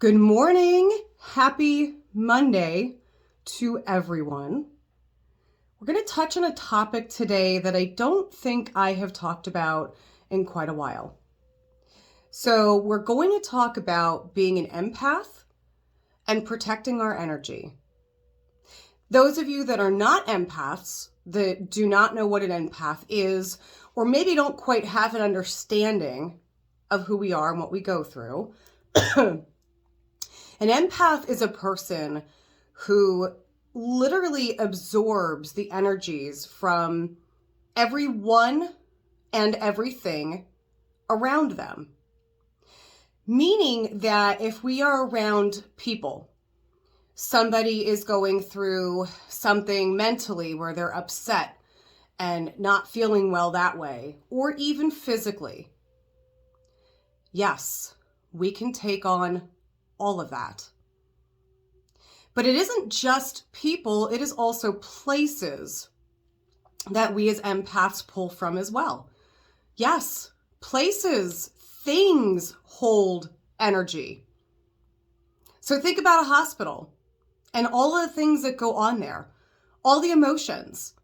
Good morning. Happy Monday to everyone. We're going to touch on a topic today that I don't think I have talked about in quite a while. So we're going to talk about being an empath and protecting our energy. Those of you that are not empaths, that do not know what an empath is, or maybe don't quite have an understanding of who we are and what we go through, an empath is a person who literally absorbs the energies from everyone and everything around them. Meaning that if we are around people, somebody is going through something mentally where they're upset and not feeling well that way, or even physically, yes, we can take on all of that. But it isn't just people, it is also places that we as empaths pull from as well. Yes, places, things hold energy. So think about a hospital and all of the things that go on there, all the emotions.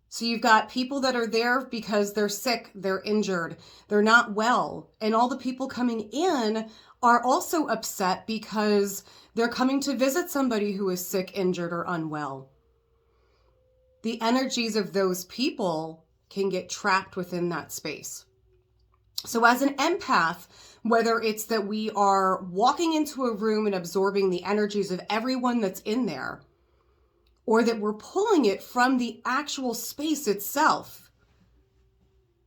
So you've got people that are there because they're sick, they're injured, they're not well, and all the people coming in are also upset because they're coming to visit somebody who is sick, injured, or unwell. The energies of those people can get trapped within that space. So as an empath, whether it's that we are walking into a room and absorbing the energies of everyone that's in there, or that we're pulling it from the actual space itself,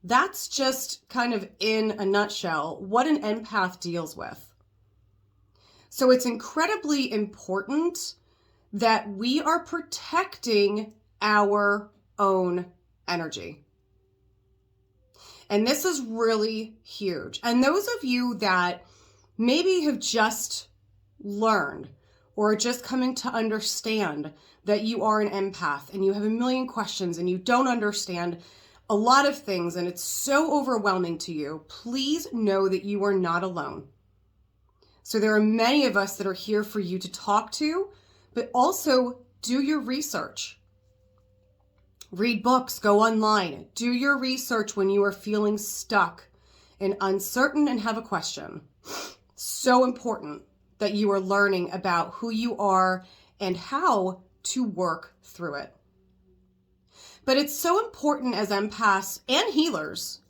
that's just kind of in a nutshell what an empath deals with. So it's incredibly important that we are protecting our own energy. And this is really huge. And those of you that maybe have just learned or are just coming to understand that you are an empath and you have a million questions and you don't understand a lot of things and it's so overwhelming to you, please know that you are not alone. So there are many of us that are here for you to talk to, but also do your research. Read books, go online, do your research when you are feeling stuck and uncertain and have a question. So important that you are learning about who you are and how to work through it. But it's so important as empaths and healers,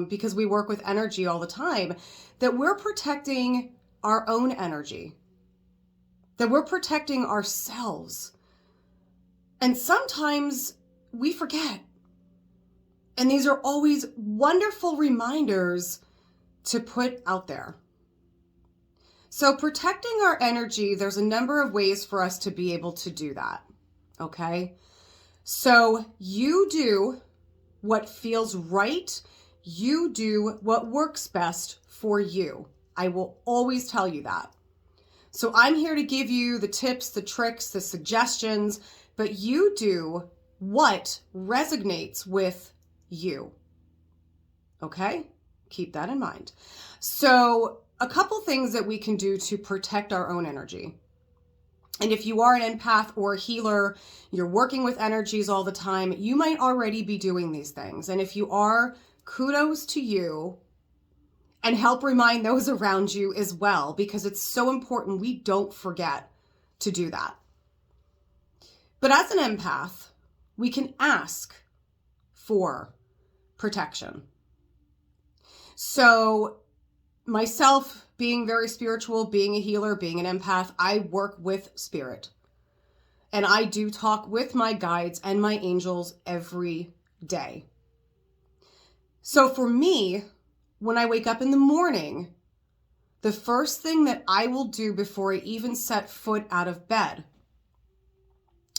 because we work with energy all the time, that we're protecting our own energy, that we're protecting ourselves. And sometimes we forget. And these are always wonderful reminders to put out there. So protecting our energy, there's a number of ways for us to be able to do that, okay? So you do what feels right. You do what works best for you. I will always tell you that. So I'm here to give you the tips, the tricks, the suggestions, but you do what resonates with you, okay? Keep that in mind. So a couple things that we can do to protect our own energy. And if you are an empath or a healer, you're working with energies all the time, you might already be doing these things. And if you are, kudos to you, and help remind those around you as well, because it's so important we don't forget to do that. But as an empath, we can ask for protection. So myself, being very spiritual, being a healer, being an empath, I work with spirit. And I do talk with my guides and my angels every day. So for me, when I wake up in the morning, the first thing that I will do before I even set foot out of bed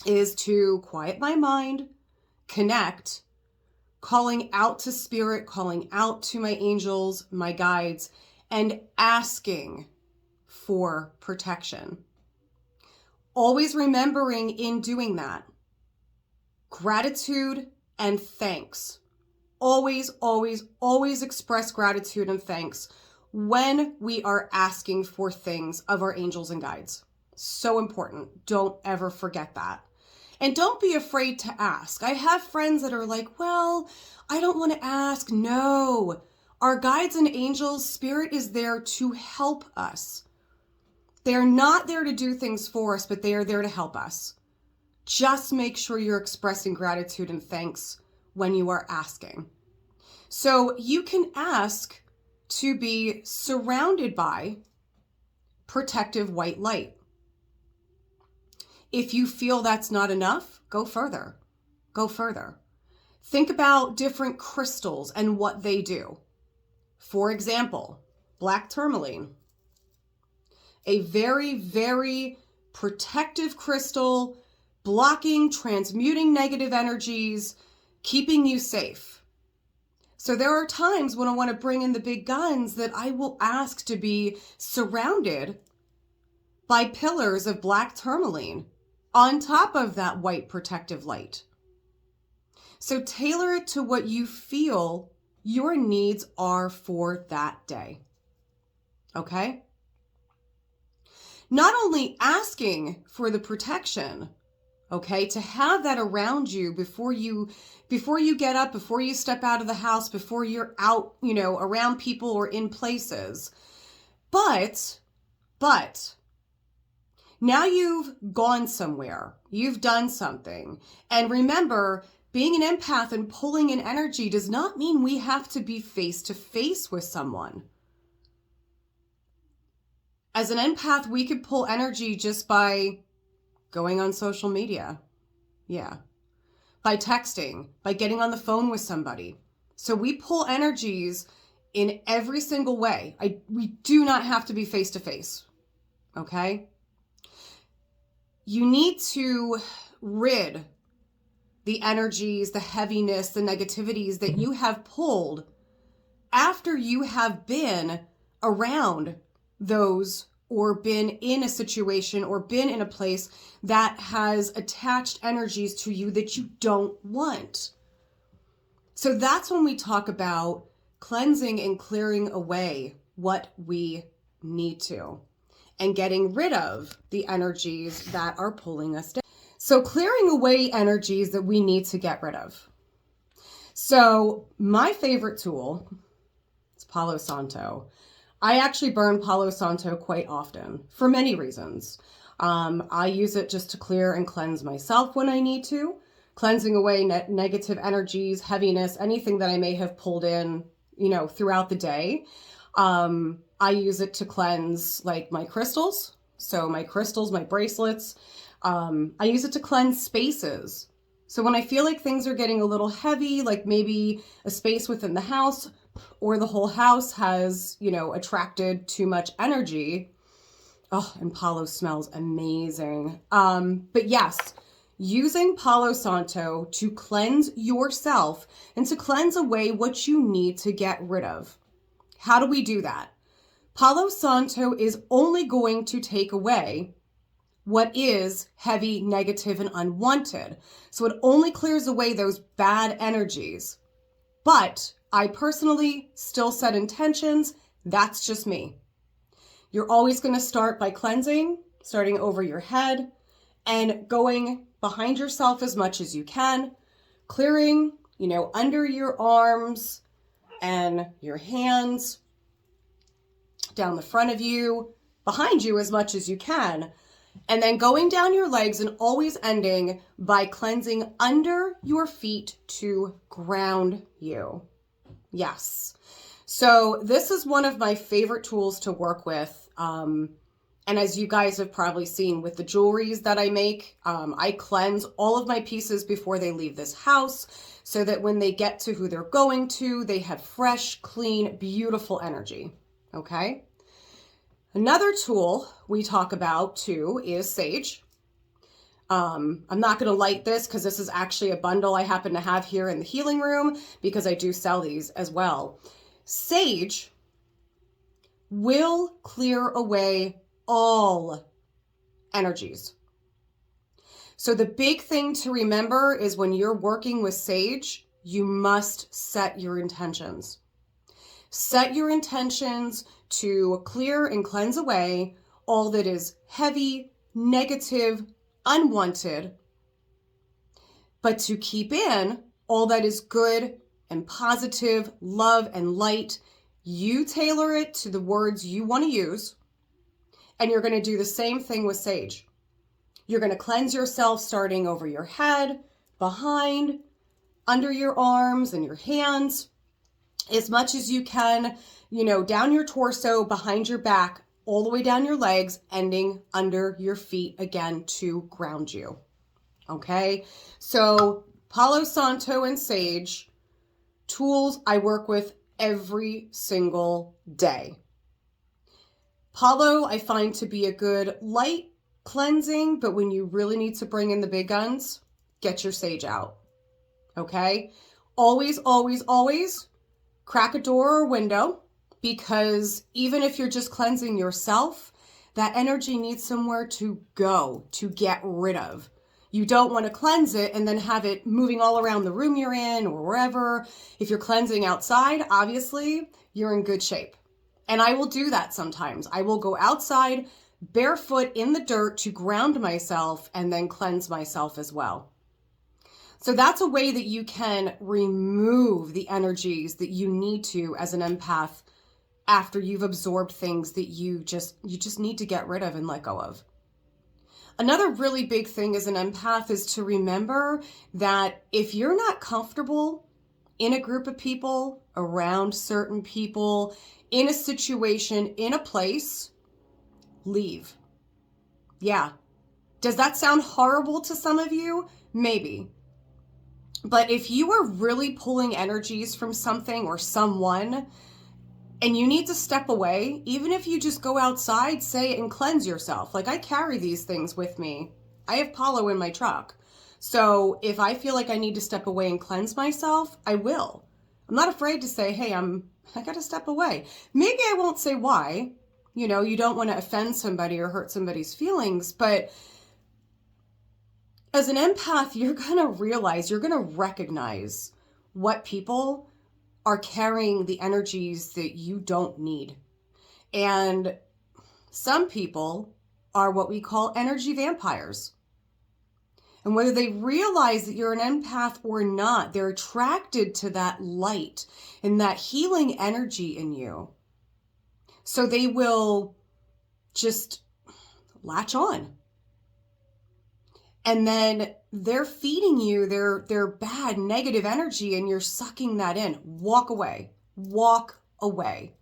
is to quiet my mind, connect, calling out to spirit, calling out to my angels, my guides, and asking for protection. Always remembering in doing that, gratitude and thanks. Always, always, always express gratitude and thanks when we are asking for things of our angels and guides. So important. Don't ever forget that. And don't be afraid to ask. I have friends that are like, well, I don't want to ask. No, our guides and angels, spirit is there to help us. They're not there to do things for us, but they are there to help us. Just make sure you're expressing gratitude and thanks when you are asking. So you can ask to be surrounded by protective white light. If you feel that's not enough, go further. Go further. Think about different crystals and what they do. For example, black tourmaline. A very, very protective crystal, blocking, transmuting negative energies, keeping you safe. So there are times when I want to bring in the big guns that I will ask to be surrounded by pillars of black tourmaline on top of that white protective light. So tailor it to what you feel your needs are for that day. Okay? Not only asking for the protection, okay, to have that around you before you get up, before you step out of the house, before you're out, around people or in places. But now you've gone somewhere, you've done something. And remember, being an empath and pulling in energy does not mean we have to be face to face with someone. As an empath, we could pull energy just by going on social media. Yeah. By texting, by getting on the phone with somebody. So we pull energies in every single way. We do not have to be face to face. Okay? You need to rid the energies, the heaviness, the negativities that you have pulled after you have been around those or been in a situation or been in a place that has attached energies to you that you don't want. So that's when we talk about cleansing and clearing away what we need to and getting rid of the energies that are pulling us down. So clearing away energies that we need to get rid of. So my favorite tool is Palo Santo. I actually burn Palo Santo quite often for many reasons. I use it just to clear and cleanse myself when I need to, cleansing away negative energies, heaviness, anything that I may have pulled in, throughout the day. I use it to cleanse like my crystals. So my crystals, my bracelets. I use it to cleanse spaces. So when I feel like things are getting a little heavy, like maybe a space within the house or the whole house has, attracted too much energy. Oh, and Palo smells amazing. But yes, using Palo Santo to cleanse yourself and to cleanse away what you need to get rid of. How do we do that? Palo Santo is only going to take away what is heavy, negative, and unwanted. So it only clears away those bad energies. But I personally still set intentions. That's just me. You're always going to start by cleansing, starting over your head and going behind yourself as much as you can, clearing, under your arms and your hands, down the front of you, behind you as much as you can, and then going down your legs and always ending by cleansing under your feet to ground you. Yes. So this is one of my favorite tools to work with. And as you guys have probably seen with the jewelries that I make, I cleanse all of my pieces before they leave this house so that when they get to who they're going to, they have fresh, clean, beautiful energy. Okay. Another tool we talk about too is sage. I'm not going to light this because this is actually a bundle I happen to have here in the healing room because I do sell these as well. Sage will clear away all energies. So the big thing to remember is when you're working with sage, you must set your intentions. Set your intentions to clear and cleanse away all that is heavy, negative, unwanted, but to keep in all that is good and positive, love and light. You tailor it to the words you want to use, and you're going to do the same thing with sage. You're going to cleanse yourself starting over your head, behind, under your arms and your hands, as much as you can, down your torso, behind your back, all the way down your legs, ending under your feet again to ground you. Okay? So Palo Santo and sage, tools I work with every single day. Palo I find to be a good light cleansing, but when you really need to bring in the big guns, get your sage out. Okay? Always, always, always crack a door or window, because even if you're just cleansing yourself, that energy needs somewhere to go, to get rid of. You don't want to cleanse it and then have it moving all around the room you're in or wherever. If you're cleansing outside, obviously, you're in good shape. And I will do that sometimes. I will go outside barefoot in the dirt to ground myself and then cleanse myself as well. So that's a way that you can remove the energies that you need to as an empath after you've absorbed things that you just need to get rid of and let go of. Another really big thing as an empath is to remember that if you're not comfortable in a group of people, around certain people, in a situation, in a place, leave. Yeah. Does that sound horrible to some of you? Maybe. But if you are really pulling energies from something or someone, and you need to step away, even if you just go outside, say it and cleanse yourself. Like, I carry these things with me. I have Palo in my truck. So if I feel like I need to step away and cleanse myself, I will. I'm not afraid to say, hey, I got to step away. Maybe I won't say why. You don't want to offend somebody or hurt somebody's feelings, but as an empath, you're going to realize, you're going to recognize what people are carrying the energies that you don't need. And some people are what we call energy vampires. And whether they realize that you're an empath or not, they're attracted to that light and that healing energy in you. So they will just latch on. And then they're feeding you their bad, negative energy, and you're sucking that in. Walk away. Walk away.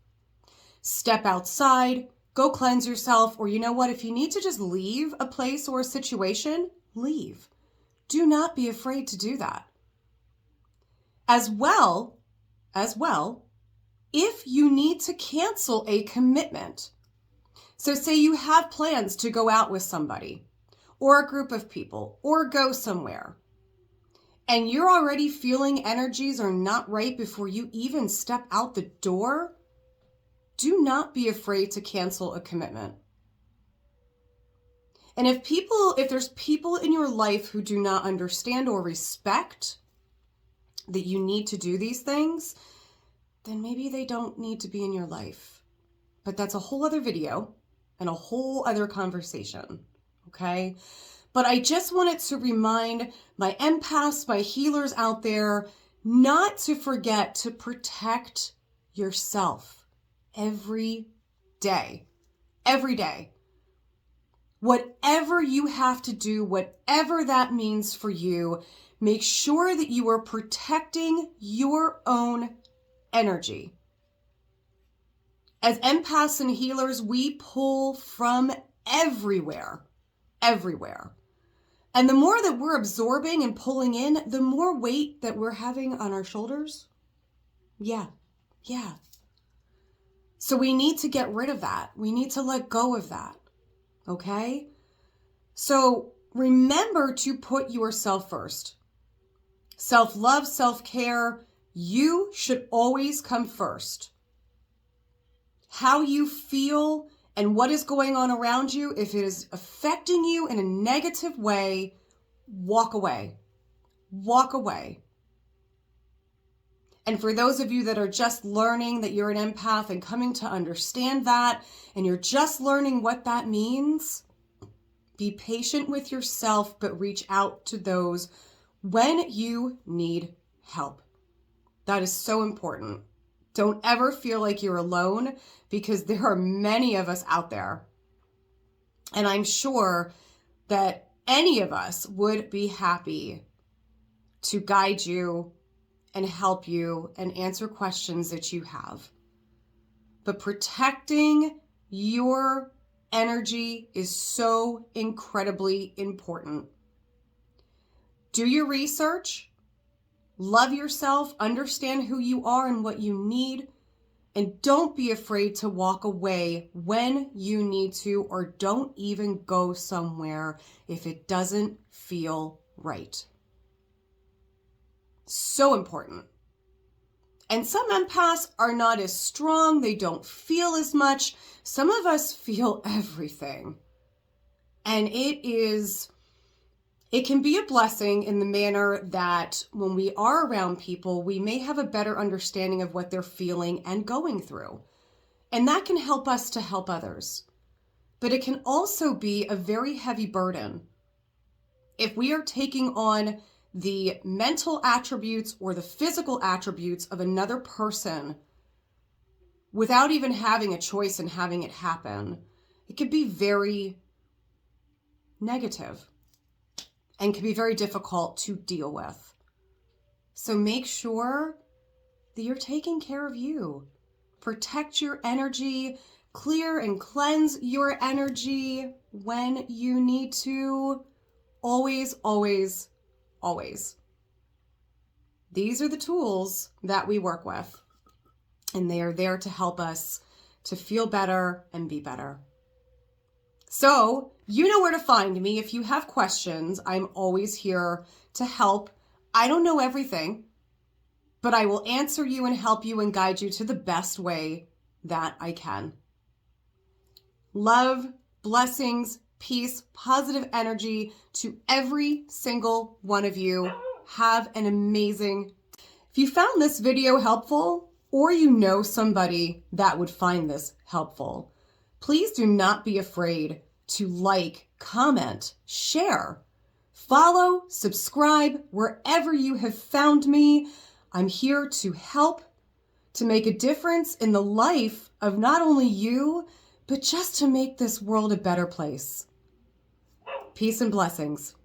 Step outside. Go cleanse yourself. Or you know what? If you need to just leave a place or a situation, leave. Do not be afraid to do that. As well, if you need to cancel a commitment. So say you have plans to go out with somebody, or a group of people, or go somewhere, and you're already feeling energies are not right before you even step out the door, do not be afraid to cancel a commitment. And if there's people in your life who do not understand or respect that you need to do these things, then maybe they don't need to be in your life. But that's a whole other video and a whole other conversation. Okay? But I just wanted to remind my empaths, my healers out there, not to forget to protect yourself every day. Every day. Whatever you have to do, whatever that means for you, make sure that you are protecting your own energy. As empaths and healers, we pull from everywhere. Everywhere. And the more that we're absorbing and pulling in, the more weight that we're having on our shoulders. Yeah. So we need to get rid of that. We need to let go of that. Okay? So remember to put yourself first. Self-love, self-care, you should always come first. How you feel and what is going on around you, if it is affecting you in a negative way, walk away. Walk away. And for those of you that are just learning that you're an empath and coming to understand that, and you're just learning what that means, be patient with yourself, but reach out to those when you need help. That is so important. Don't ever feel like you're alone, because there are many of us out there. And I'm sure that any of us would be happy to guide you and help you and answer questions that you have. But protecting your energy is so incredibly important. Do your research, love yourself, understand who you are and what you need, and don't be afraid to walk away when you need to, or don't even go somewhere if it doesn't feel right. So important. And some empaths are not as strong. They don't feel as much. Some of us feel everything. And it can be a blessing in the manner that when we are around people, we may have a better understanding of what they're feeling and going through. And that can help us to help others. But it can also be a very heavy burden if we are taking on the mental attributes or the physical attributes of another person without even having a choice in having it happen. It could be very negative and can be very difficult to deal with. So make sure that you're taking care of you. Protect your energy, clear and cleanse your energy when you need to. Always, always, always. These are the tools that we work with, and they are there to help us to feel better and be better. So you know where to find me. If you have questions, I'm always here to help. I don't know everything, but I will answer you and help you and guide you to the best way that I can. Love, blessings, peace, positive energy to every single one of you. Have an amazing. If you found this video helpful, or you know somebody that would find this helpful, please do not be afraid to like, comment, share, follow, subscribe wherever you have found me. I'm here to help, to make a difference in the life of not only you, but just to make this world a better place. Peace and blessings.